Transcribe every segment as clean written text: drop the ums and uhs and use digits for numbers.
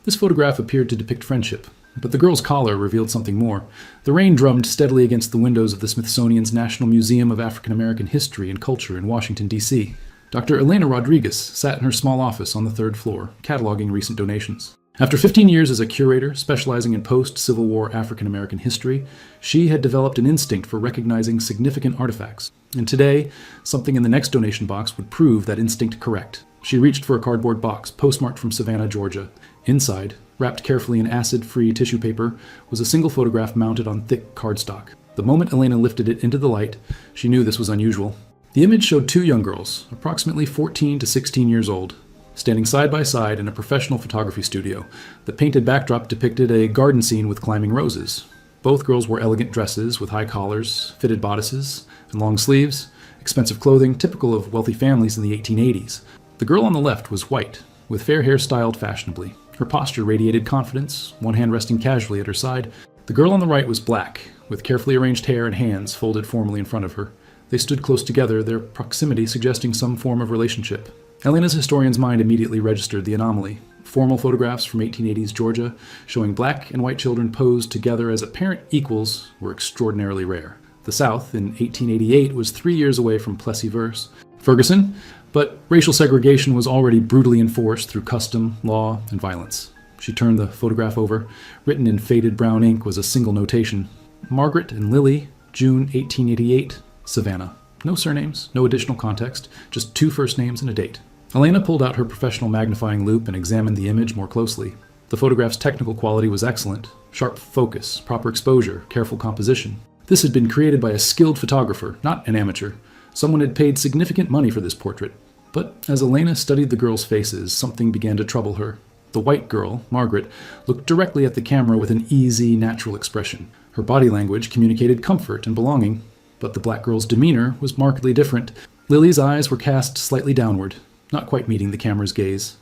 This photograph appeared to depict friendship, but the girl's collar revealed something more. The rain drummed steadily against the windows of the Smithsonian's National Museum of African American History and Culture in Washington, D.C. Dr. Elena Rodriguez sat in her small office on the third floor, cataloging recent donations. After 15 years as a curator specializing in post-Civil War African American history, she had developed an instinct for recognizing significant artifacts. And today, something in the next donation box would prove that instinct correct. She reached for a cardboard box, postmarked from Savannah, Georgia. Inside, wrapped carefully in acid-free tissue paper, was a single photograph mounted on thick cardstock. The moment Elena lifted it into the light, she knew this was unusual. The image showed two young girls, approximately 14 to 16 years old, standing side by side in a professional photography studio. The painted backdrop depicted a garden scene with climbing roses. Both girls wore elegant dresses with high collars, fitted bodices, and long sleeves, expensive clothing typical of wealthy families in the 1880s. The girl on the left was white, with fair hair styled fashionably. Her posture radiated confidence, one hand resting casually at her side. The girl on the right was black, with carefully arranged hair and hands folded formally in front of her. They stood close together, their proximity suggesting some form of relationship. Elena's historian's mind immediately registered the anomaly. Formal photographs from 1880s Georgia showing black and white children posed together as apparent equals were extraordinarily rare. The South, in 1888, was 3 years away from Plessy-Verse, Ferguson, but racial segregation was already brutally enforced through custom, law, and violence. She turned the photograph over. Written in faded brown ink was a single notation. Margaret and Lily, June 1888, Savannah. No surnames, no additional context, just two first names and a date. Elena pulled out her professional magnifying loupe and examined the image more closely. The photograph's technical quality was excellent. Sharp focus, proper exposure, careful composition. This had been created by a skilled photographer, not an amateur. Someone had paid significant money for this portrait. But as Elena studied the girls' faces, something began to trouble her. The white girl, Margaret, looked directly at the camera with an easy, natural expression. Her body language communicated comfort and belonging, but the black girl's demeanor was markedly different. Lily's eyes were cast slightly downward, not quite meeting the camera's gaze.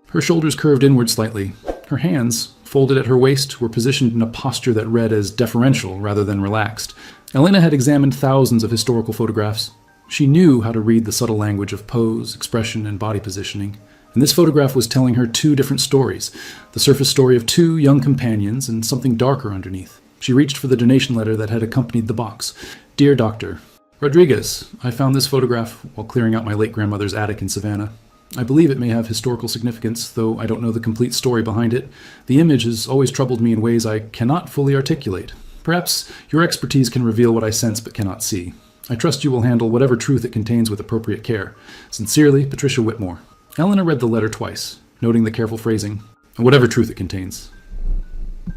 Her shoulders curved inward slightly. Her hands, folded at her waist, were positioned in a posture that read as deferential rather than relaxed. Elena had examined thousands of historical photographs. She knew how to read the subtle language of pose, expression, and body positioning. And this photograph was telling her two different stories, the surface story of two young companions and something darker underneath. She reached for the donation letter that had accompanied the box. Dear Dr. Rodriguez, I found this photograph while clearing out my late grandmother's attic in Savannah. I believe it may have historical significance, though I don't know the complete story behind it. The image has always troubled me in ways I cannot fully articulate. Perhaps your expertise can reveal what I sense but cannot see. I trust you will handle whatever truth it contains with appropriate care. Sincerely, Patricia Whitmore. Elena read the letter twice, noting the careful phrasing, whatever truth it contains.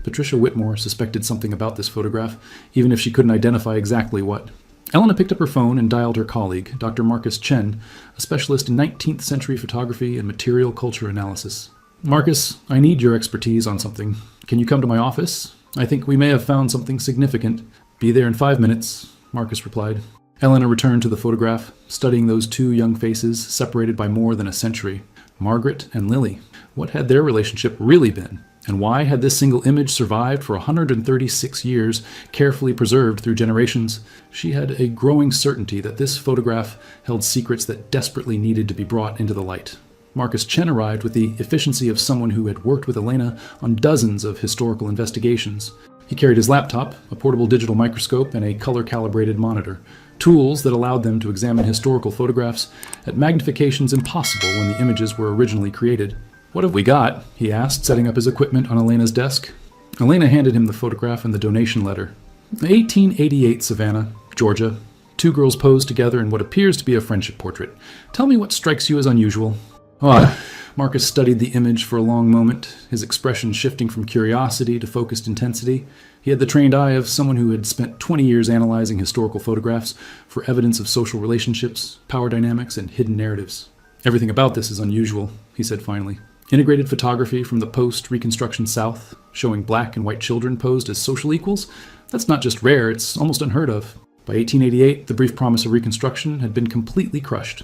Patricia Whitmore suspected something about this photograph, even if she couldn't identify exactly what. Elena picked up her phone and dialed her colleague, Dr. Marcus Chen, a specialist in 19th century photography and material culture analysis. Marcus, I need your expertise on something. Can you come to my office? I think we may have found something significant. Be there in 5 minutes, Marcus replied. Elena returned to the photograph, studying those two young faces separated by more than a century. Margaret and Lily. What had their relationship really been? And why had this single image survived for 136 years, carefully preserved through generations? She had a growing certainty that this photograph held secrets that desperately needed to be brought into the light. Marcus Chen arrived with the efficiency of someone who had worked with Elena on dozens of historical investigations. He carried his laptop, a portable digital microscope, and a color-calibrated monitor, tools that allowed them to examine historical photographs at magnifications impossible when the images were originally created. What have we got? He asked, setting up his equipment on Elena's desk. Elena handed him the photograph and the donation letter. 1888 Savannah, Georgia. Two girls posed together in what appears to be a friendship portrait. Tell me what strikes you as unusual. Marcus studied the image for a long moment, his expression shifting from curiosity to focused intensity. He had the trained eye of someone who had spent 20 years analyzing historical photographs for evidence of social relationships, power dynamics, and hidden narratives. Everything about this is unusual, he said finally. Integrated photography from the post-Reconstruction South, showing black and white children posed as social equals? That's not just rare, it's almost unheard of. By 1888, the brief promise of Reconstruction had been completely crushed.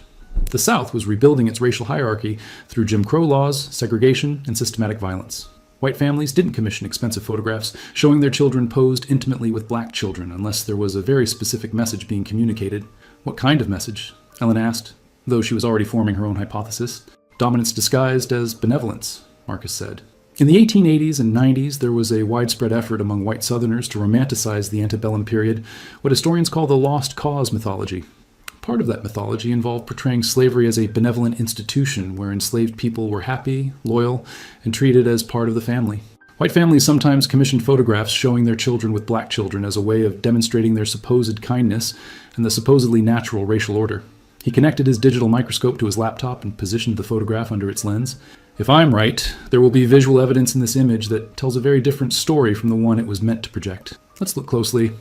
The South was rebuilding its racial hierarchy through Jim Crow laws, segregation, and systematic violence. White families didn't commission expensive photographs showing their children posed intimately with black children unless there was a very specific message being communicated. What kind of message? Ellen asked, though she was already forming her own hypothesis. Dominance disguised as benevolence, Marcus said. In the 1880s and 90s, there was a widespread effort among white Southerners to romanticize the antebellum period, what historians call the lost cause mythology. Part of that mythology involved portraying slavery as a benevolent institution where enslaved people were happy, loyal, and treated as part of the family. White families sometimes commissioned photographs showing their children with black children as a way of demonstrating their supposed kindness and the supposedly natural racial order. He connected his digital microscope to his laptop and positioned the photograph under its lens. If I'm right, there will be visual evidence in this image that tells a very different story from the one it was meant to project. Let's look closely.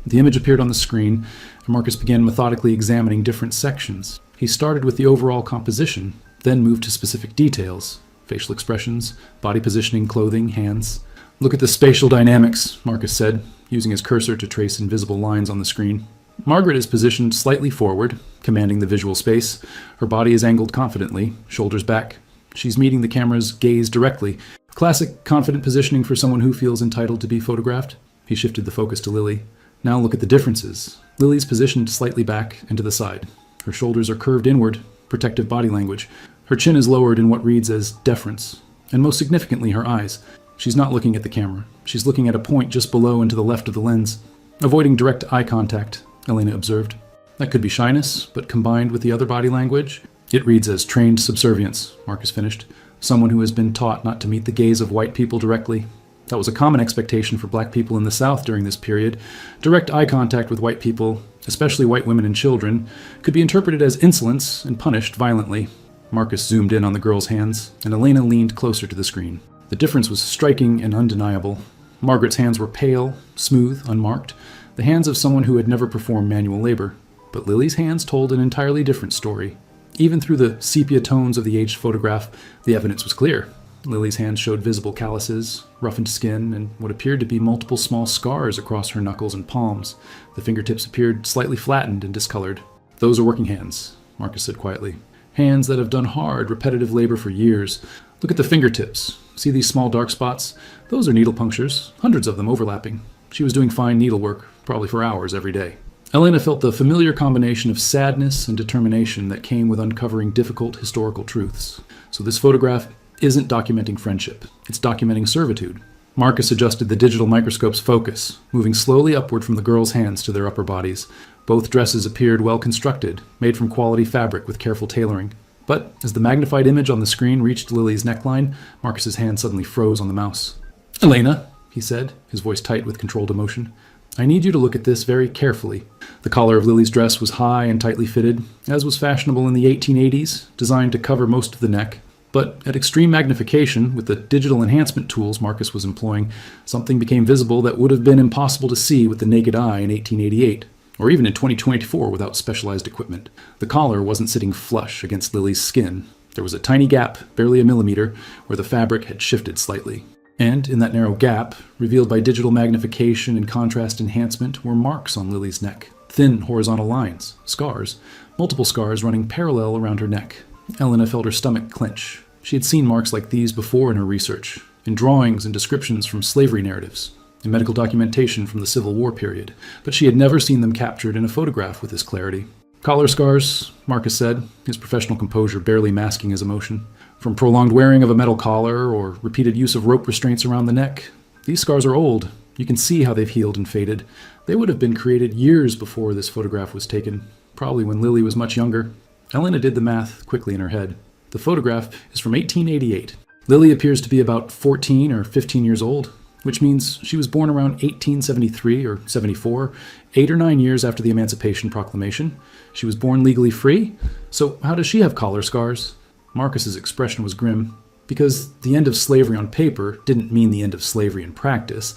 The image appeared on the screen, and Marcus began methodically examining different sections. He started with the overall composition, then moved to specific details: facial expressions, body positioning, clothing, hands. Look at the spatial dynamics, Marcus said, using his cursor to trace invisible lines on the screen. Margaret is positioned slightly forward, commanding the visual space. Her body is angled confidently, shoulders back. She's meeting the camera's gaze directly. Classic confident positioning for someone who feels entitled to be photographed. He shifted the focus to Lily. Now look at the differences. Lily's positioned slightly back and to the side. Her shoulders are curved inward, protective body language. Her chin is lowered in what reads as deference. And most significantly, her eyes. She's not looking at the camera. She's looking at a point just below and to the left of the lens. Avoiding direct eye contact, Elena observed. That could be shyness, but combined with the other body language, it reads as trained subservience, Marcus finished. Someone who has been taught not to meet the gaze of white people directly. That was a common expectation for black people in the South during this period. Direct eye contact with white people, especially white women and children, could be interpreted as insolence and punished violently. Marcus zoomed in on the girl's hands, and Elena leaned closer to the screen. The difference was striking and undeniable. Margaret's hands were pale, smooth, unmarked, the hands of someone who had never performed manual labor. But Lily's hands told an entirely different story. Even through the sepia tones of the aged photograph, the evidence was clear. Lily's hands showed visible calluses, roughened skin, and what appeared to be multiple small scars across her knuckles and palms. The fingertips appeared slightly flattened and discolored. Those are working hands, Marcus said quietly. Hands that have done hard, repetitive labor for years. Look at the fingertips. See these small dark spots? Those are needle punctures, hundreds of them overlapping. She was doing fine needlework, probably for hours every day. Elena felt the familiar combination of sadness and determination that came with uncovering difficult historical truths. So this photograph isn't documenting friendship. It's documenting servitude. Marcus adjusted the digital microscope's focus, moving slowly upward from the girls' hands to their upper bodies. Both dresses appeared well constructed, made from quality fabric with careful tailoring. But as the magnified image on the screen reached Lily's neckline, Marcus's hand suddenly froze on the mouse. "Elena," he said, his voice tight with controlled emotion, "I need you to look at this very carefully." The collar of Lily's dress was high and tightly fitted, as was fashionable in the 1880s, designed to cover most of the neck. But at extreme magnification, with the digital enhancement tools Marcus was employing, something became visible that would have been impossible to see with the naked eye in 1888, or even in 2024 without specialized equipment. The collar wasn't sitting flush against Lily's skin. There was a tiny gap, barely a millimeter, where the fabric had shifted slightly. And in that narrow gap, revealed by digital magnification and contrast enhancement, were marks on Lily's neck. Thin horizontal lines, scars, multiple scars running parallel around her neck. Elena felt her stomach clench. She had seen marks like these before in her research, in drawings and descriptions from slavery narratives, in medical documentation from the Civil War period, but she had never seen them captured in a photograph with this clarity. "Collar scars," Marcus said, his professional composure barely masking his emotion. "From prolonged wearing of a metal collar or repeated use of rope restraints around the neck. These scars are old. You can see how they've healed and faded. They would have been created years before this photograph was taken, probably when Lily was much younger." Elena did the math quickly in her head. The photograph is from 1888. Lily appears to be about 14 or 15 years old, which means she was born around 1873 or 74, 8 or 9 years after the Emancipation Proclamation. She was born legally free, so how does she have collar scars? Marcus's expression was grim, because the end of slavery on paper didn't mean the end of slavery in practice.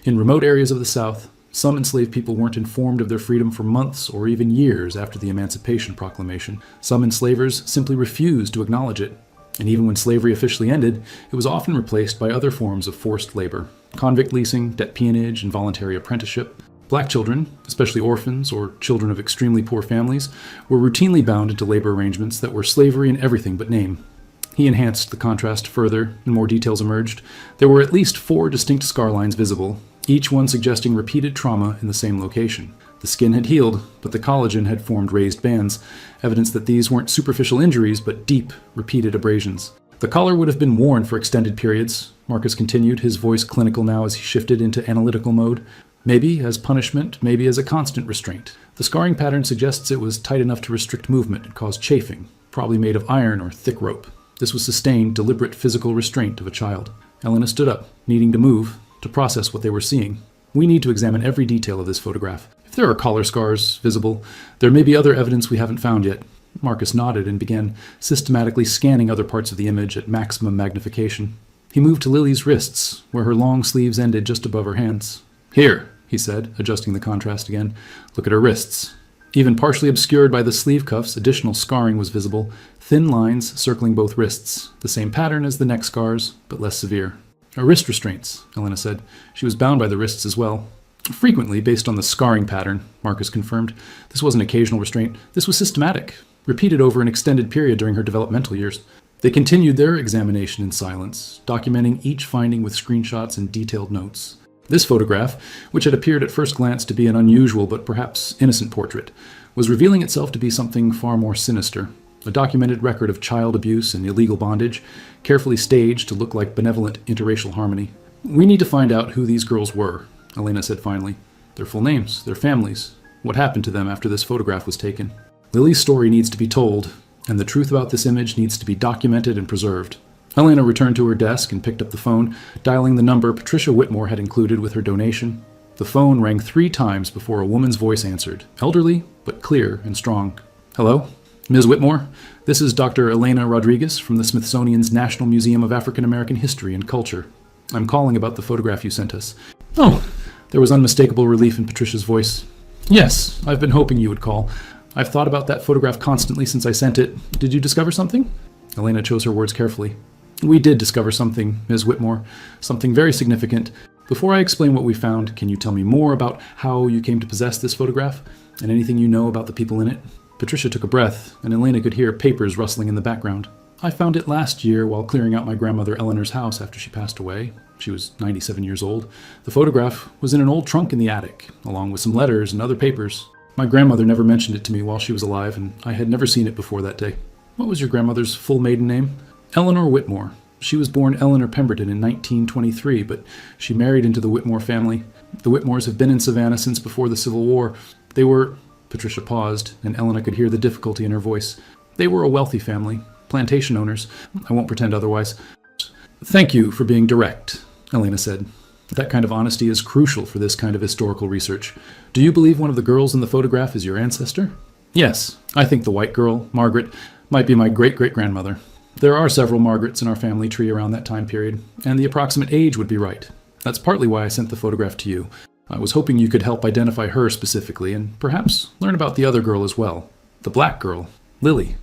In remote areas of the South, some enslaved people weren't informed of their freedom for months or even years after the Emancipation Proclamation. Some enslavers simply refused to acknowledge it. And even when slavery officially ended, it was often replaced by other forms of forced labor: convict leasing, debt peonage, and voluntary apprenticeship. Black children, especially orphans or children of extremely poor families, were routinely bound into labor arrangements that were slavery in everything but name. He enhanced the contrast further, and more details emerged. There were at least 4 distinct scar lines visible, each one suggesting repeated trauma in the same location. The skin had healed, but the collagen had formed raised bands, evidence that these weren't superficial injuries, but deep, repeated abrasions. The collar would have been worn for extended periods, Marcus continued, his voice clinical now as he shifted into analytical mode. Maybe as punishment, maybe as a constant restraint. The scarring pattern suggests it was tight enough to restrict movement and cause chafing, probably made of iron or thick rope. This was sustained, deliberate physical restraint of a child. Elena stood up, needing to move, to process what they were seeing. We need to examine every detail of this photograph. If there are collar scars visible, there may be other evidence we haven't found yet. Marcus nodded and began systematically scanning other parts of the image at maximum magnification. He moved to Lily's wrists, where her long sleeves ended just above her hands. Here, he said, adjusting the contrast again. Look at her wrists. Even partially obscured by the sleeve cuffs, additional scarring was visible, thin lines circling both wrists, the same pattern as the neck scars, but less severe. Wrist restraints, Elena said. She was bound by the wrists as well. Frequently, based on the scarring pattern, Marcus confirmed. This wasn't occasional restraint. This was systematic, repeated over an extended period during her developmental years. They continued their examination in silence, documenting each finding with screenshots and detailed notes. This photograph, which had appeared at first glance to be an unusual but perhaps innocent portrait, was revealing itself to be something far more sinister. A documented record of child abuse and illegal bondage, carefully staged to look like benevolent interracial harmony. We need to find out who these girls were, Elena said finally. Their full names, their families, what happened to them after this photograph was taken. Lily's story needs to be told, and the truth about this image needs to be documented and preserved. Elena returned to her desk and picked up the phone, dialing the number Patricia Whitmore had included with her donation. The phone rang 3 times before a woman's voice answered, elderly, but clear and strong. Hello? Ms. Whitmore, this is Dr. Elena Rodriguez from the Smithsonian's National Museum of African American History and Culture. I'm calling about the photograph you sent us. Oh, there was unmistakable relief in Patricia's voice. Yes, I've been hoping you would call. I've thought about that photograph constantly since I sent it. Did you discover something? Elena chose her words carefully. We did discover something, Ms. Whitmore, something very significant. Before I explain what we found, can you tell me more about how you came to possess this photograph and anything you know about the people in it? Patricia took a breath, and Elena could hear papers rustling in the background. I found it last year while clearing out my grandmother Eleanor's house after she passed away. She was 97 years old. The photograph was in an old trunk in the attic, along with some letters and other papers. My grandmother never mentioned it to me while she was alive, and I had never seen it before that day. What was your grandmother's full maiden name? Eleanor Whitmore. She was born Eleanor Pemberton in 1923, but she married into the Whitmore family. The Whitmores have been in Savannah since before the Civil War. They were... Patricia paused, and Elena could hear the difficulty in her voice. They were a wealthy family, plantation owners. I won't pretend otherwise. Thank you for being direct, Elena said. That kind of honesty is crucial for this kind of historical research. Do you believe one of the girls in the photograph is your ancestor? Yes, I think the white girl, Margaret, might be my great-great-grandmother. There are several Margarets in our family tree around that time period, and the approximate age would be right. That's partly why I sent the photograph to you. I was hoping you could help identify her specifically, and perhaps learn about the other girl as well. The black girl, Lily.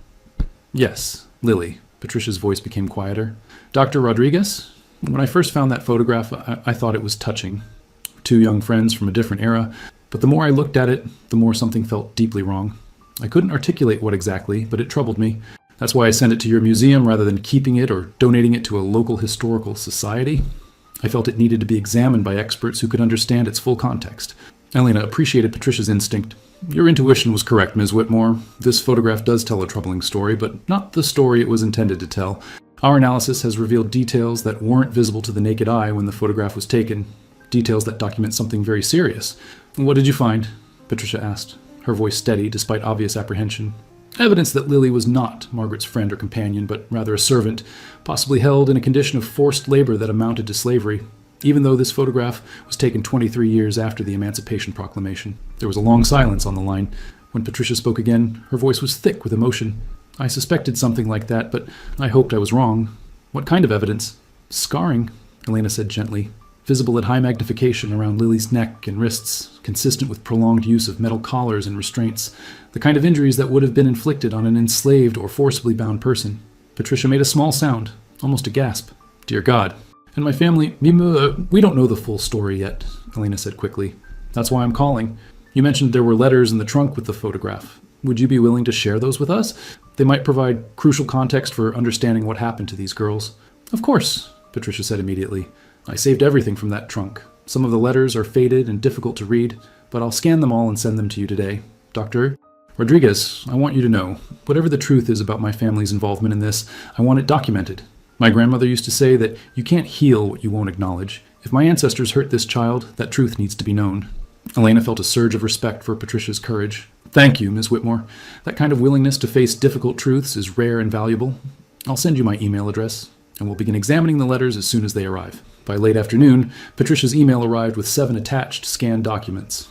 Yes, Lily. Patricia's voice became quieter. Dr. Rodriguez? When I first found that photograph, I thought it was touching. 2 young friends from a different era, but the more I looked at it, the more something felt deeply wrong. I couldn't articulate what exactly, but it troubled me. That's why I sent it to your museum rather than keeping it or donating it to a local historical society. I felt it needed to be examined by experts who could understand its full context. Elena appreciated Patricia's instinct. Your intuition was correct, Ms. Whitmore. This photograph does tell a troubling story, but not the story it was intended to tell. Our analysis has revealed details that weren't visible to the naked eye when the photograph was taken. Details that document something very serious. What did you find? Patricia asked, her voice steady despite obvious apprehension. Evidence that Lily was not Margaret's friend or companion, but rather a servant, possibly held in a condition of forced labor that amounted to slavery. Even though this photograph was taken 23 years after the Emancipation Proclamation. There was a long silence on the line. When Patricia spoke again, her voice was thick with emotion. I suspected something like that, but I hoped I was wrong. What kind of evidence? Scarring, Elena said gently. Visible at high magnification around Lily's neck and wrists, consistent with prolonged use of metal collars and restraints, the kind of injuries that would have been inflicted on an enslaved or forcibly bound person. Patricia made a small sound, almost a gasp. Dear God. And my family, we don't know the full story yet, Elena said quickly. That's why I'm calling. You mentioned there were letters in the trunk with the photograph. Would you be willing to share those with us? They might provide crucial context for understanding what happened to these girls. Of course, Patricia said immediately. I saved everything from that trunk. Some of the letters are faded and difficult to read, but I'll scan them all and send them to you today. Dr. Rodriguez, I want you to know, whatever the truth is about my family's involvement in this, I want it documented. My grandmother used to say that you can't heal what you won't acknowledge. If my ancestors hurt this child, that truth needs to be known. Elena felt a surge of respect for Patricia's courage. Thank you, Ms. Whitmore. That kind of willingness to face difficult truths is rare and valuable. I'll send you my email address, and we'll begin examining the letters as soon as they arrive. By late afternoon, Patricia's email arrived with 7 attached scanned documents.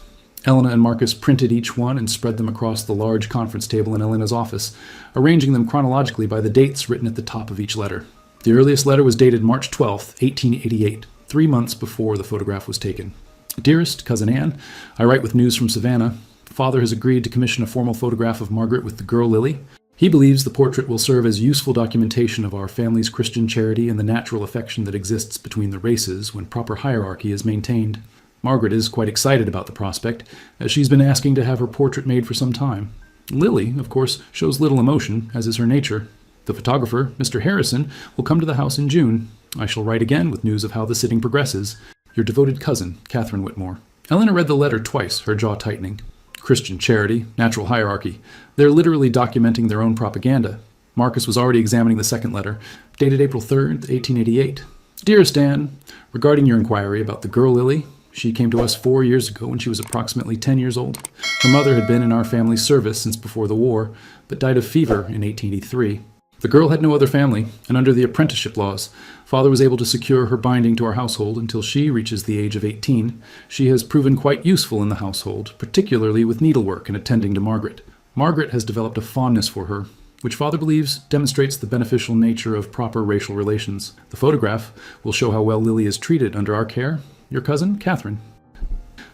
Elena and Marcus printed each one and spread them across the large conference table in Elena's office, arranging them chronologically by the dates written at the top of each letter. The earliest letter was dated March 12, 1888, 3 months before the photograph was taken. Dearest Cousin Anne, I write with news from Savannah. Father has agreed to commission a formal photograph of Margaret with the girl Lily. He believes the portrait will serve as useful documentation of our family's Christian charity and the natural affection that exists between the races when proper hierarchy is maintained. Margaret is quite excited about the prospect, as she's been asking to have her portrait made for some time. Lily, of course, shows little emotion, as is her nature. The photographer, Mr. Harrison, will come to the house in June. I shall write again with news of how the sitting progresses. Your devoted cousin, Catherine Whitmore. Elena read the letter twice, her jaw tightening. Christian charity, natural hierarchy. They're literally documenting their own propaganda. Marcus was already examining the second letter, dated April 3rd, 1888. Dearest Anne, regarding your inquiry about the girl Lily, she came to us 4 years ago when she was approximately 10 years old. Her mother had been in our family's service since before the war, but died of fever in 1883. The girl had no other family, and under the apprenticeship laws, Father was able to secure her binding to our household until she reaches the age of 18. She has proven quite useful in the household, particularly with needlework and attending to Margaret. Margaret has developed a fondness for her, which Father believes demonstrates the beneficial nature of proper racial relations. The photograph will show how well Lily is treated under our care. Your cousin, Catherine.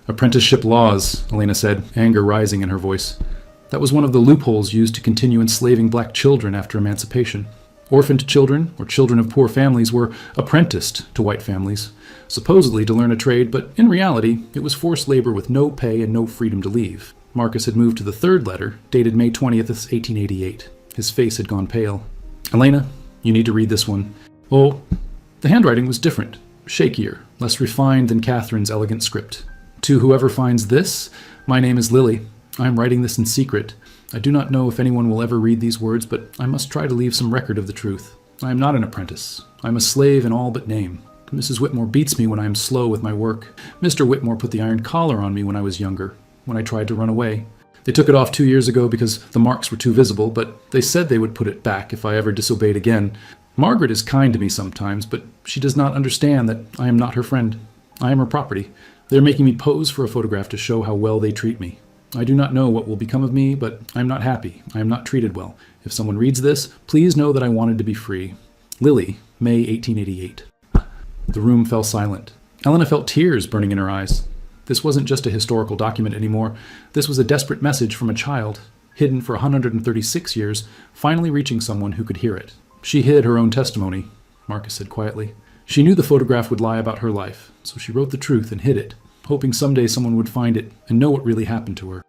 Apprenticeship laws, Elena said, anger rising in her voice. That was one of the loopholes used to continue enslaving black children after emancipation. Orphaned children, or children of poor families, were apprenticed to white families, supposedly to learn a trade, but in reality, it was forced labor with no pay and no freedom to leave. Marcus had moved to the third letter, dated May 20th, 1888. His face had gone pale. Elena, you need to read this one. Oh, the handwriting was different, shakier, less refined than Catherine's elegant script. To whoever finds this, my name is Lily. I am writing this in secret. I do not know if anyone will ever read these words, but I must try to leave some record of the truth. I am not an apprentice. I am a slave in all but name. Mrs. Whitmore beats me when I am slow with my work. Mr. Whitmore put the iron collar on me when I was younger, when I tried to run away. They took it off 2 years ago because the marks were too visible, but they said they would put it back if I ever disobeyed again. Margaret is kind to me sometimes, but she does not understand that I am not her friend. I am her property. They are making me pose for a photograph to show how well they treat me. I do not know what will become of me, but I am not happy. I am not treated well. If someone reads this, please know that I wanted to be free. Lily, May 1888. The room fell silent. Elena felt tears burning in her eyes. This wasn't just a historical document anymore. This was a desperate message from a child, hidden for 136 years, finally reaching someone who could hear it. She hid her own testimony, Marcus said quietly. She knew the photograph would lie about her life, so she wrote the truth and hid it, hoping someday someone would find it and know what really happened to her.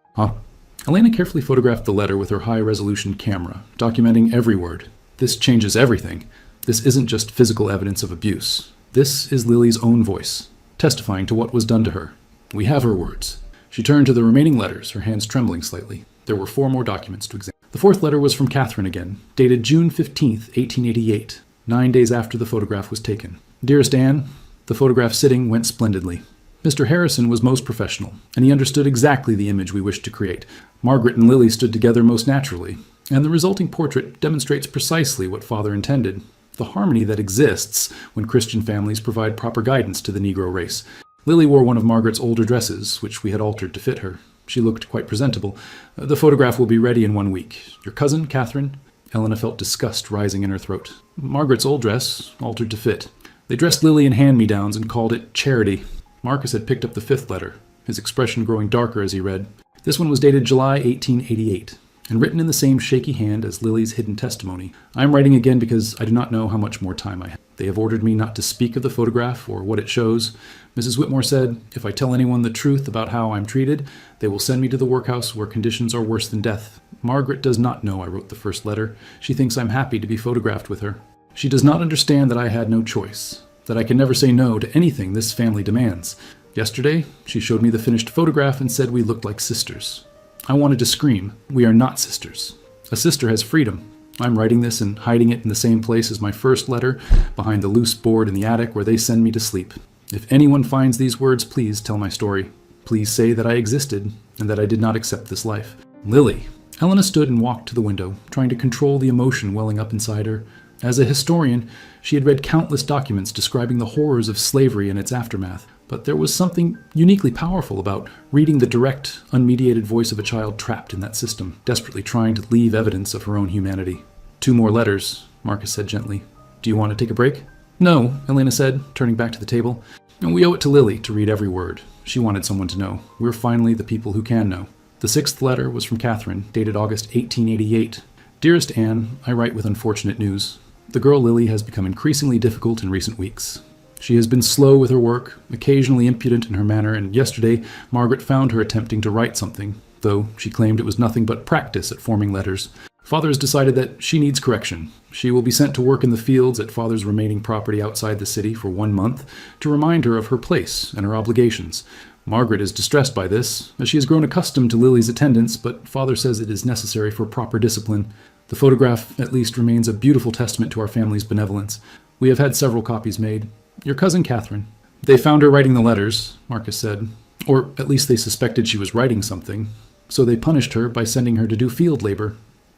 Elena carefully photographed the letter with her high-resolution camera, documenting every word. This changes everything. This isn't just physical evidence of abuse. This is Lily's own voice, testifying to what was done to her. We have her words. She turned to the remaining letters, her hands trembling slightly. There were 4 more documents to examine. The 4th letter was from Catherine again, dated June 15th, 1888, 9 days after the photograph was taken. Dearest Anne, the photograph sitting went splendidly. Mr. Harrison was most professional, and he understood exactly the image we wished to create. Margaret and Lily stood together most naturally, and the resulting portrait demonstrates precisely what Father intended, the harmony that exists when Christian families provide proper guidance to the Negro race. Lily wore one of Margaret's older dresses, which we had altered to fit her. She looked quite presentable. The photograph will be ready in 1 week. Your cousin, Catherine? Elena felt disgust rising in her throat. Margaret's old dress, altered to fit. They dressed Lily in hand-me-downs and called it charity. Marcus had picked up the 5th letter, his expression growing darker as he read. This one was dated July 1888, and written in the same shaky hand as Lily's hidden testimony. I am writing again because I do not know how much more time I have. They have ordered me not to speak of the photograph or what it shows. Mrs. Whitmore said, if I tell anyone the truth about how I'm treated, they will send me to the workhouse where conditions are worse than death. Margaret does not know I wrote the first letter. She thinks I'm happy to be photographed with her. She does not understand that I had no choice, that I can never say no to anything this family demands. Yesterday, she showed me the finished photograph and said we looked like sisters. I wanted to scream, we are not sisters. A sister has freedom. I'm writing this and hiding it in the same place as my first letter, behind the loose board in the attic where they send me to sleep. If anyone finds these words, please tell my story. Please say that I existed and that I did not accept this life. Lily. Helena stood and walked to the window, trying to control the emotion welling up inside her. As a historian, she had read countless documents describing the horrors of slavery and its aftermath. But there was something uniquely powerful about reading the direct, unmediated voice of a child trapped in that system, desperately trying to leave evidence of her own humanity. 2 more letters, Marcus said gently. Do you want to take a break? No, Elena said, turning back to the table. And we owe it to Lily to read every word. She wanted someone to know. We're finally the people who can know. The 6th letter was from Catherine, dated August 1888. Dearest Anne, I write with unfortunate news. The girl Lily has become increasingly difficult in recent weeks. She has been slow with her work, occasionally impudent in her manner, and yesterday Margaret found her attempting to write something, though she claimed it was nothing but practice at forming letters. Father has decided that she needs correction. She will be sent to work in the fields at Father's remaining property outside the city for 1 month to remind her of her place and her obligations. Margaret is distressed by this, as she has grown accustomed to Lily's attendance, but Father says it is necessary for proper discipline. The photograph, at least, remains a beautiful testament to our family's benevolence. We have had several copies made. Your cousin Catherine. They found her writing the letters, Marcus said. Or at least they suspected she was writing something. So they punished her by sending her to do field labor.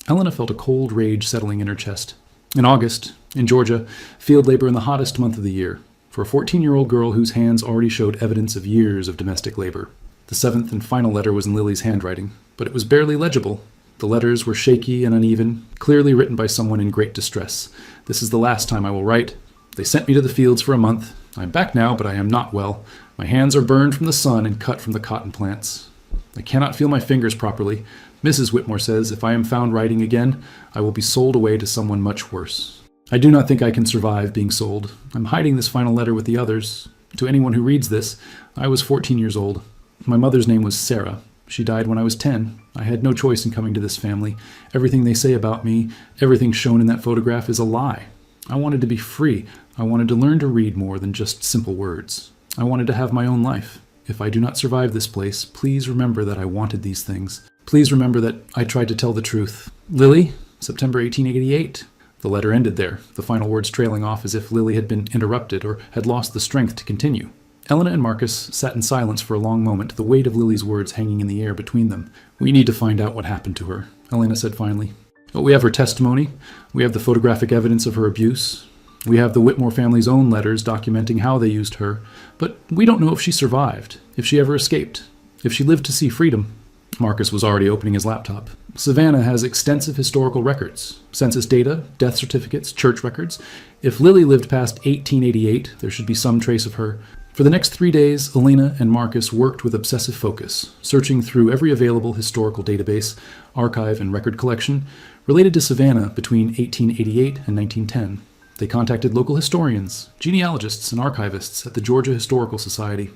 Helena felt a cold rage settling in her chest. In August, in Georgia, field labor in the hottest month of the year, for a 14-year-old girl whose hands already showed evidence of years of domestic labor. The 7th and final letter was in Lily's handwriting, but it was barely legible. The letters were shaky and uneven, clearly written by someone in great distress. This is the last time I will write. They sent me to the fields for a month. I'm back now, but I am not well. My hands are burned from the sun and cut from the cotton plants. I cannot feel my fingers properly. Mrs. Whitmore says if I am found writing again, I will be sold away to someone much worse. I do not think I can survive being sold. I'm hiding this final letter with the others. To anyone who reads this, I was 14 years old. My mother's name was Sarah. She died when I was 10. I had no choice in coming to this family. Everything they say about me, everything shown in that photograph is a lie. I wanted to be free. I wanted to learn to read more than just simple words. I wanted to have my own life. If I do not survive this place, please remember that I wanted these things. Please remember that I tried to tell the truth. Lily, September 1888. The letter ended there, the final words trailing off as if Lily had been interrupted or had lost the strength to continue. Elena and Marcus sat in silence for a long moment, the weight of Lily's words hanging in the air between them. We need to find out what happened to her, Elena said finally. We have her testimony. We have the photographic evidence of her abuse. We have the Whitmore family's own letters documenting how they used her. But we don't know if she survived, if she ever escaped, if she lived to see freedom. Marcus was already opening his laptop. Savannah has extensive historical records, census data, death certificates, church records. If Lily lived past 1888, there should be some trace of her. For the next 3 days, Elena and Marcus worked with obsessive focus, searching through every available historical database, archive, and record collection related to Savannah between 1888 and 1910. They contacted local historians, genealogists, and archivists at the Georgia Historical Society.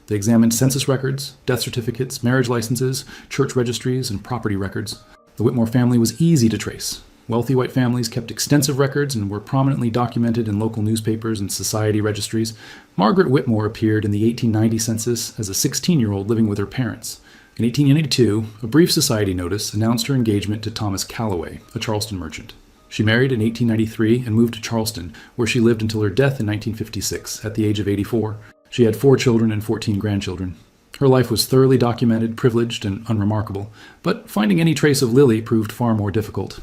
They examined census records, death certificates, marriage licenses, church registries, and property records. The Whitmore family was easy to trace. Wealthy white families kept extensive records and were prominently documented in local newspapers and society registries. Margaret Whitmore appeared in the 1890 census as a 16-year-old living with her parents. In 1882, a brief society notice announced her engagement to Thomas Calloway, a Charleston merchant. She married in 1893 and moved to Charleston, where she lived until her death in 1956 at the age of 84. She had 4 children and 14 grandchildren. Her life was thoroughly documented, privileged, and unremarkable, but finding any trace of Lily proved far more difficult.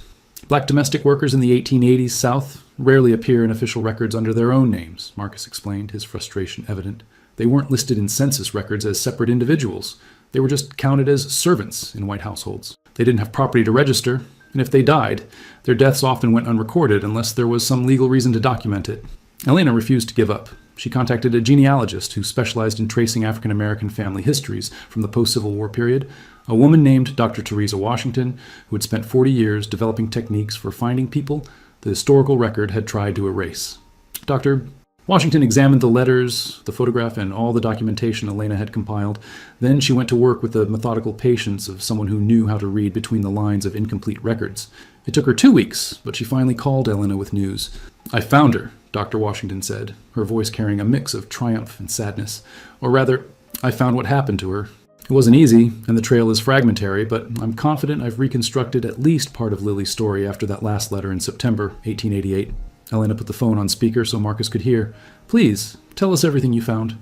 Black domestic workers in the 1880s South rarely appear in official records under their own names, Marcus explained, his frustration evident. They weren't listed in census records as separate individuals. They were just counted as servants in white households. They didn't have property to register, and if they died, their deaths often went unrecorded unless there was some legal reason to document it. Elena refused to give up. She contacted a genealogist who specialized in tracing African-American family histories from the post-Civil War period, a woman named Dr. Teresa Washington, who had spent 40 years developing techniques for finding people the historical record had tried to erase. Dr. Washington examined the letters, the photograph, and all the documentation Elena had compiled. Then she went to work with the methodical patience of someone who knew how to read between the lines of incomplete records. It took her 2 weeks, but she finally called Elena with news. "I found her," Dr. Washington said, her voice carrying a mix of triumph and sadness. Or rather, I found what happened to her. It wasn't easy, and the trail is fragmentary, but I'm confident I've reconstructed at least part of Lily's story after that last letter in September 1888. Elena put the phone on speaker so Marcus could hear. Please, tell us everything you found.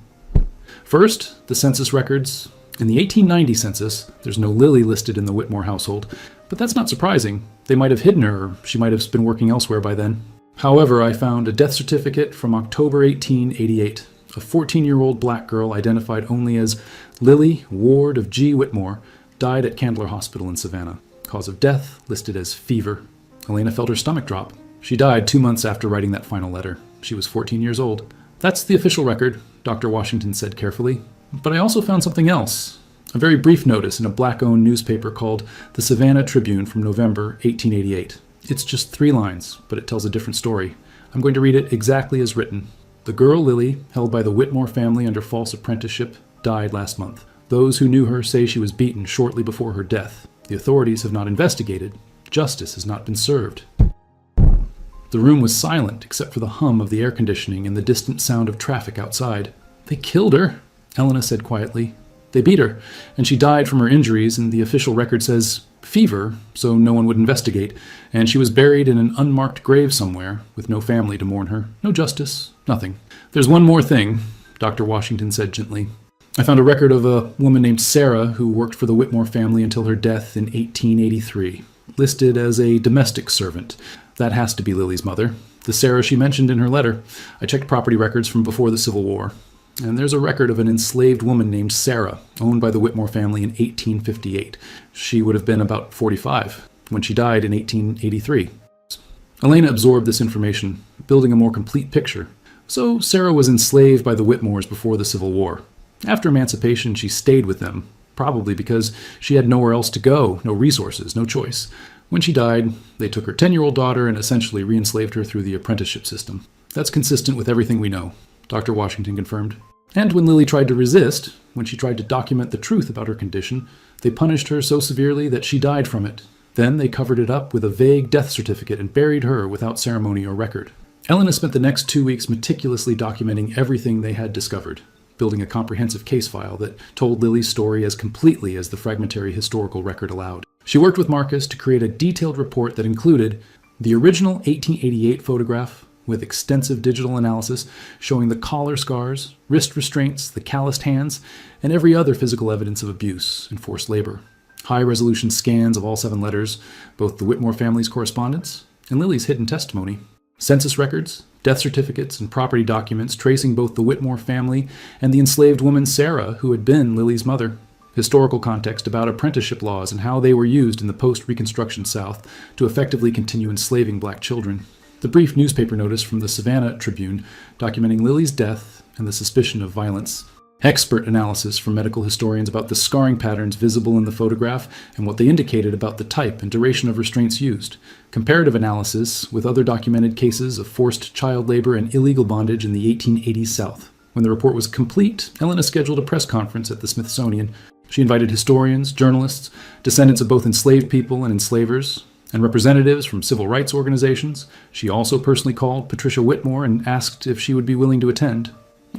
First, the census records. In the 1890 census, there's no Lily listed in the Whitmore household, but that's not surprising. They might have hidden her, or she might have been working elsewhere by then. However, I found a death certificate from October 1888. A 14-year-old black girl identified only as Lily Ward of G. Whitmore died at Candler Hospital in Savannah. Cause of death listed as fever. Elena felt her stomach drop. She died 2 months after writing that final letter. She was 14 years old. That's the official record, Dr. Washington said carefully. But I also found something else. A very brief notice in a black-owned newspaper called the Savannah Tribune from November 1888. It's just 3 lines, but it tells a different story. I'm going to read it exactly as written. The girl Lily, held by the Whitmore family under false apprenticeship, died last month. Those who knew her say she was beaten shortly before her death. The authorities have not investigated. Justice has not been served. The room was silent except for the hum of the air conditioning and the distant sound of traffic outside. They killed her, Elena said quietly. They beat her, and she died from her injuries, and the official record says fever, so no one would investigate, and she was buried in an unmarked grave somewhere, with no family to mourn her, no justice, nothing. There's one more thing, Dr. Washington said gently. I found a record of a woman named Sarah who worked for the Whitmore family until her death in 1883, listed as a domestic servant. That has to be Lily's mother, the Sarah she mentioned in her letter. I checked property records from before the Civil War. And there's a record of an enslaved woman named Sarah, owned by the Whitmore family in 1858. She would have been about 45 when she died in 1883. Elena absorbed this information, building a more complete picture. So Sarah was enslaved by the Whitmores before the Civil War. After emancipation, she stayed with them, probably because she had nowhere else to go, no resources, no choice. When she died, they took her 10-year-old daughter and essentially re-enslaved her through the apprenticeship system. That's consistent with everything we know, Dr. Washington confirmed. And when Lily tried to resist, when she tried to document the truth about her condition, they punished her so severely that she died from it. Then they covered it up with a vague death certificate and buried her without ceremony or record. Elena spent the next 2 weeks meticulously documenting everything they had discovered, building a comprehensive case file that told Lily's story as completely as the fragmentary historical record allowed. She worked with Marcus to create a detailed report that included the original 1888 photograph with extensive digital analysis showing the collar scars, wrist restraints, the calloused hands, and every other physical evidence of abuse and forced labor. High-resolution scans of all 7 letters, both the Whitmore family's correspondence and Lily's hidden testimony. Census records, death certificates, and property documents tracing both the Whitmore family and the enslaved woman Sarah, who had been Lily's mother. Historical context about apprenticeship laws and how they were used in the post-Reconstruction South to effectively continue enslaving black children. The brief newspaper notice from the Savannah Tribune documenting Lily's death and the suspicion of violence. Expert analysis from medical historians about the scarring patterns visible in the photograph and what they indicated about the type and duration of restraints used. Comparative analysis with other documented cases of forced child labor and illegal bondage in the 1880s South. When the report was complete, Elena scheduled a press conference at the Smithsonian. She invited historians, journalists, descendants of both enslaved people and enslavers, and representatives from civil rights organizations. She also personally called Patricia Whitmore and asked if she would be willing to attend.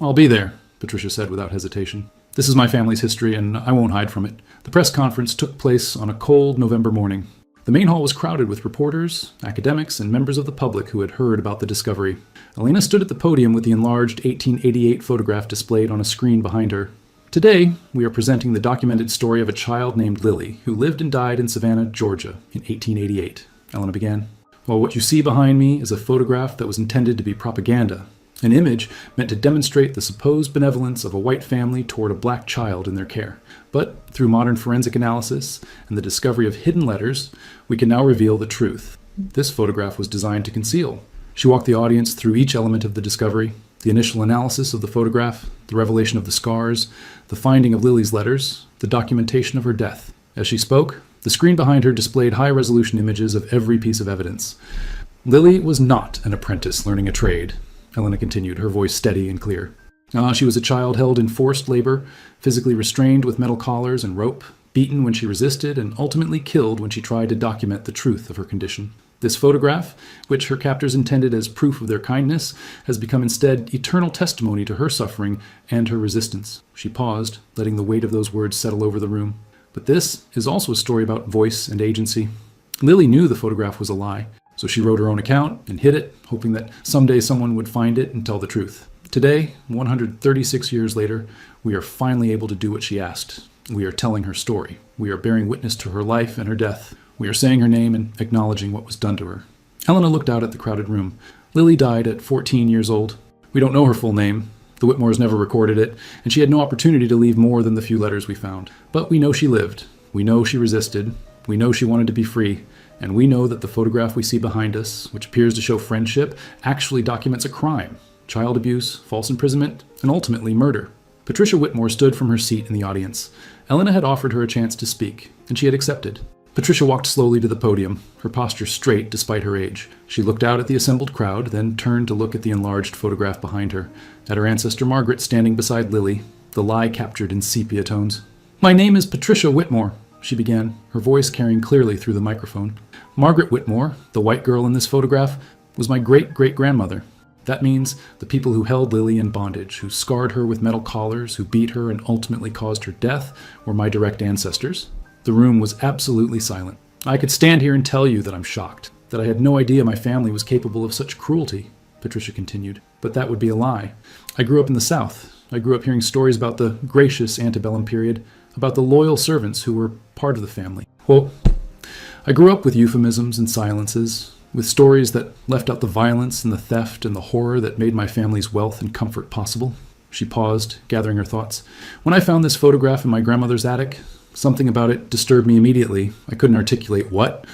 "I'll be there," Patricia said without hesitation. "This is my family's history, and I won't hide from it." The press conference took place on a cold November morning. The main hall was crowded with reporters, academics, and members of the public who had heard about the discovery. Elena stood at the podium with the enlarged 1888 photograph displayed on a screen behind her. Today, we are presenting the documented story of a child named Lily, who lived and died in Savannah, Georgia, in 1888, Elena began. While what you see behind me is a photograph that was intended to be propaganda, an image meant to demonstrate the supposed benevolence of a white family toward a black child in their care. But through modern forensic analysis and the discovery of hidden letters, we can now reveal the truth. This photograph was designed to conceal. She walked the audience through each element of the discovery: the initial analysis of the photograph, the revelation of the scars, the finding of Lily's letters, the documentation of her death. As she spoke, the screen behind her displayed high-resolution images of every piece of evidence. Lily was not an apprentice learning a trade, Elena continued, her voice steady and clear. She was a child held in forced labor, physically restrained with metal collars and rope, beaten when she resisted, and ultimately killed when she tried to document the truth of her condition. This photograph, which her captors intended as proof of their kindness, has become instead eternal testimony to her suffering and her resistance. She paused, letting the weight of those words settle over the room. But this is also a story about voice and agency. Lily knew the photograph was a lie, so she wrote her own account and hid it, hoping that someday someone would find it and tell the truth. Today, 136 years later, we are finally able to do what she asked. We are telling her story. We are bearing witness to her life and her death. We are saying her name and acknowledging what was done to her. Helena looked out at the crowded room. Lily died at 14 years old. We don't know her full name. The Whitmores never recorded it, and she had no opportunity to leave more than the few letters we found. But we know she lived. We know she resisted. We know she wanted to be free. And we know that the photograph we see behind us, which appears to show friendship, actually documents a crime: child abuse, false imprisonment, and ultimately murder. Patricia Whitmore stood from her seat in the audience. Helena had offered her a chance to speak, and she had accepted. Patricia walked slowly to the podium, her posture straight despite her age. She looked out at the assembled crowd, then turned to look at the enlarged photograph behind her, at her ancestor Margaret standing beside Lily, the lie captured in sepia tones. "My name is Patricia Whitmore," she began, her voice carrying clearly through the microphone. "Margaret Whitmore, the white girl in this photograph, was my great-great-grandmother. That means the people who held Lily in bondage, who scarred her with metal collars, who beat her and ultimately caused her death, were my direct ancestors." The room was absolutely silent. "I could stand here and tell you that I'm shocked, that I had no idea my family was capable of such cruelty," Patricia continued. "But that would be a lie. I grew up in the South. I grew up hearing stories about the gracious antebellum period, about the loyal servants who were part of the family. Quote, I grew up with euphemisms and silences, with stories that left out the violence and the theft and the horror that made my family's wealth and comfort possible." She paused, gathering her thoughts. "When I found this photograph in my grandmother's attic, something about it disturbed me immediately. I couldn't articulate what.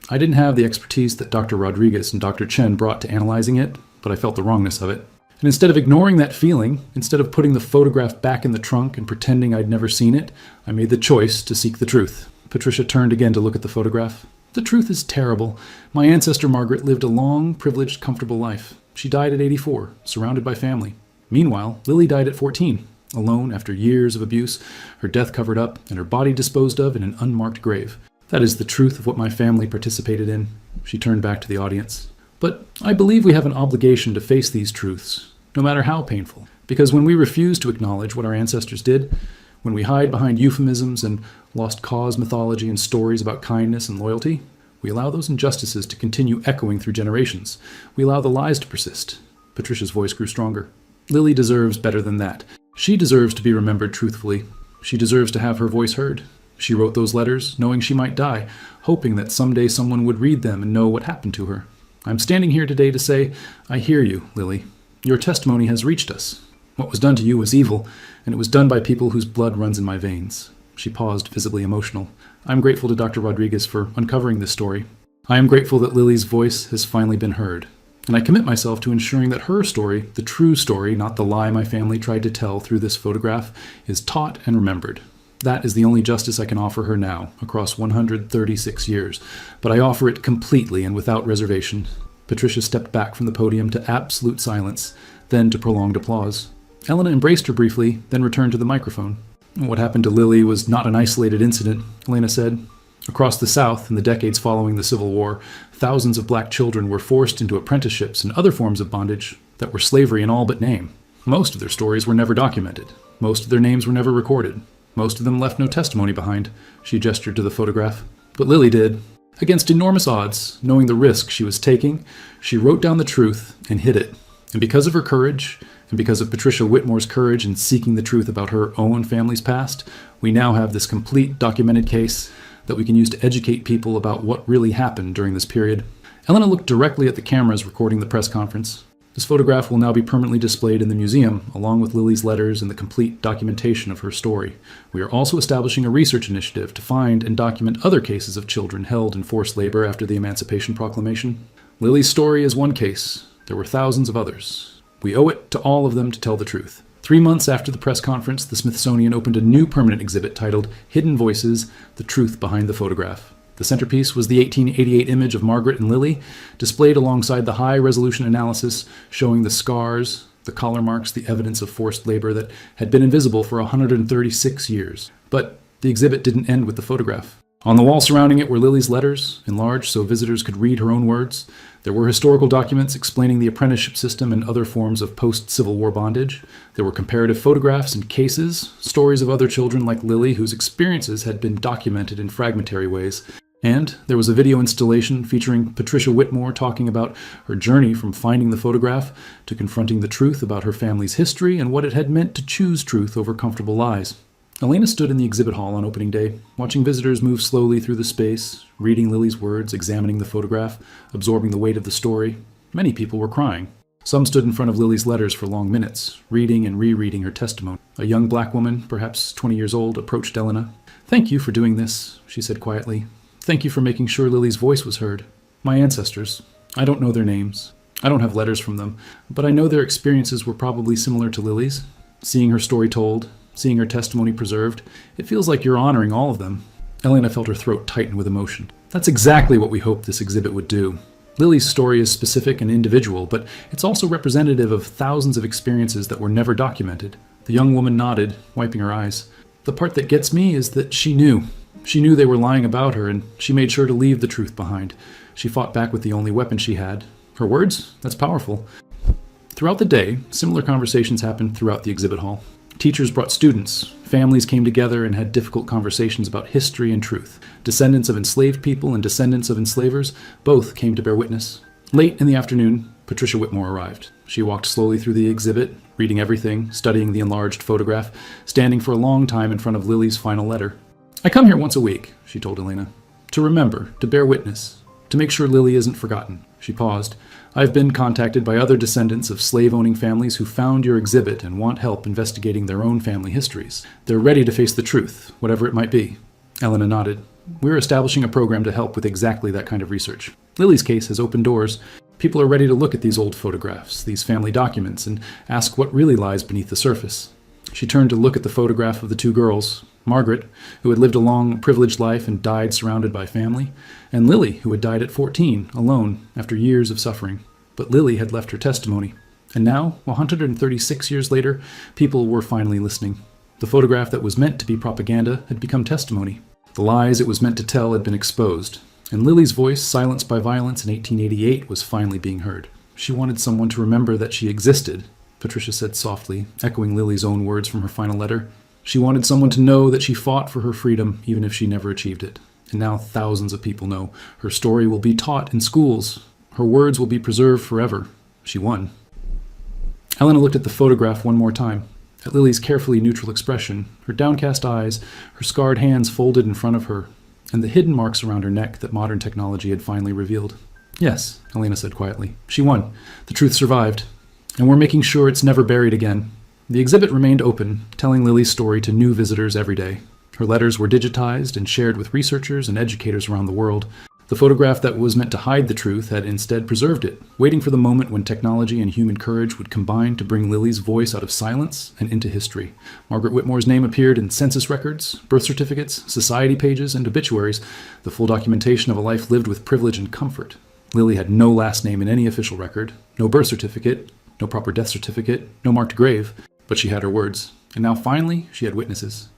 I didn't have the expertise that Dr. Rodriguez and Dr. Chen brought to analyzing it, but I felt the wrongness of it. And instead of ignoring that feeling, instead of putting the photograph back in the trunk and pretending I'd never seen it, I made the choice to seek the truth." Patricia turned again to look at the photograph. "The truth is terrible. My ancestor Margaret lived a long, privileged, comfortable life. She died at 84, surrounded by family. Meanwhile, Lily died at 14. Alone after years of abuse, her death covered up, and her body disposed of in an unmarked grave. That is the truth of what my family participated in." She turned back to the audience. "But I believe we have an obligation to face these truths, no matter how painful. Because when we refuse to acknowledge what our ancestors did, when we hide behind euphemisms and lost cause mythology and stories about kindness and loyalty, we allow those injustices to continue echoing through generations. We allow the lies to persist." Patricia's voice grew stronger. "Lily deserves better than that. She deserves to be remembered truthfully. She deserves to have her voice heard. She wrote those letters knowing she might die, hoping that someday someone would read them and know what happened to her. I'm standing here today to say, I hear you, Lily. Your testimony has reached us. What was done to you was evil, and it was done by people whose blood runs in my veins." She paused, visibly emotional. "I'm grateful to Dr. Rodriguez for uncovering this story. I am grateful that Lily's voice has finally been heard. And I commit myself to ensuring that her story, the true story, not the lie my family tried to tell through this photograph, is taught and remembered. That is the only justice I can offer her now, across 136 years. But I offer it completely and without reservation." Patricia stepped back from the podium to absolute silence, then to prolonged applause. Helena embraced her briefly, then returned to the microphone. "What happened to Lily was not an isolated incident," Helena said. "Across the South, in the decades following the Civil War, thousands of black children were forced into apprenticeships and other forms of bondage that were slavery in all but name. Most of their stories were never documented. Most of their names were never recorded. Most of them left no testimony behind." She gestured to the photograph. "But Lily did. Against enormous odds, knowing the risk she was taking, she wrote down the truth and hid it. And because of her courage, and because of Patricia Whitmore's courage in seeking the truth about her own family's past, we now have this complete documented case that we can use to educate people about what really happened during this period." Elena looked directly at the cameras recording the press conference. "This photograph will now be permanently displayed in the museum, along with Lily's letters and the complete documentation of her story. We are also establishing a research initiative to find and document other cases of children held in forced labor after the Emancipation Proclamation. Lily's story is one case. There were thousands of others. We owe it to all of them to tell the truth." 3 months after the press conference, the Smithsonian opened a new permanent exhibit titled Hidden Voices: The Truth Behind the Photograph. The centerpiece was the 1888 image of Margaret and Lily, displayed alongside the high-resolution analysis showing the scars, the collar marks, the evidence of forced labor that had been invisible for 136 years. But the exhibit didn't end with the photograph. On the wall surrounding it were Lily's letters, enlarged so visitors could read her own words. There were historical documents explaining the apprenticeship system and other forms of post-Civil War bondage. There were comparative photographs and cases, stories of other children like Lily whose experiences had been documented in fragmentary ways. And there was a video installation featuring Patricia Whitmore talking about her journey from finding the photograph to confronting the truth about her family's history and what it had meant to choose truth over comfortable lies. Elena stood in the exhibit hall on opening day, watching visitors move slowly through the space, reading Lily's words, examining the photograph, absorbing the weight of the story. Many people were crying. Some stood in front of Lily's letters for long minutes, reading and rereading her testimony. A young black woman, perhaps 20 years old, approached Elena. "Thank you for doing this," she said quietly. "Thank you for making sure Lily's voice was heard. My ancestors. I don't know their names. I don't have letters from them, but I know their experiences were probably similar to Lily's. Seeing her story told, seeing her testimony preserved, it feels like you're honoring all of them." Elena felt her throat tighten with emotion. "That's exactly what we hoped this exhibit would do. Lily's story is specific and individual, but it's also representative of thousands of experiences that were never documented." The young woman nodded, wiping her eyes. "The part that gets me is that she knew. She knew they were lying about her, and she made sure to leave the truth behind. She fought back with the only weapon she had. Her words? That's powerful." Throughout the day, similar conversations happened throughout the exhibit hall. Teachers brought students. Families came together and had difficult conversations about history and truth. Descendants of enslaved people and descendants of enslavers both came to bear witness. Late in the afternoon, Patricia Whitmore arrived. She walked slowly through the exhibit, reading everything, studying the enlarged photograph, standing for a long time in front of Lily's final letter. "I come here once a week," she told Elena, "to remember, to bear witness, to make sure Lily isn't forgotten." She paused. "I've been contacted by other descendants of slave-owning families who found your exhibit and want help investigating their own family histories. They're ready to face the truth, whatever it might be." Elena nodded. "We're establishing a program to help with exactly that kind of research. Lily's case has opened doors. People are ready to look at these old photographs, these family documents, and ask what really lies beneath the surface." She turned to look at the photograph of the two girls, Margaret, who had lived a long, privileged life and died surrounded by family, and Lily, who had died at 14, alone, after years of suffering. But Lily had left her testimony. And now, 136 years later, people were finally listening. The photograph that was meant to be propaganda had become testimony. The lies it was meant to tell had been exposed, and Lily's voice, silenced by violence in 1888, was finally being heard. She wanted someone to remember that she existed, Patricia said softly, echoing Lily's own words from her final letter. She wanted someone to know that she fought for her freedom, even if she never achieved it. And now thousands of people know. Her story will be taught in schools. Her words will be preserved forever. She won. Elena looked at the photograph one more time, at Lily's carefully neutral expression, her downcast eyes, her scarred hands folded in front of her, and the hidden marks around her neck that modern technology had finally revealed. "Yes," Elena said quietly. "She won. The truth survived. And we're making sure it's never buried again." The exhibit remained open, telling Lily's story to new visitors every day. Her letters were digitized and shared with researchers and educators around the world. The photograph that was meant to hide the truth had instead preserved it, waiting for the moment when technology and human courage would combine to bring Lily's voice out of silence and into history. Margaret Whitmore's name appeared in census records, birth certificates, society pages, and obituaries, the full documentation of a life lived with privilege and comfort. Lily had no last name in any official record, no birth certificate, no proper death certificate, no marked grave, but she had her words, and now finally she had witnesses.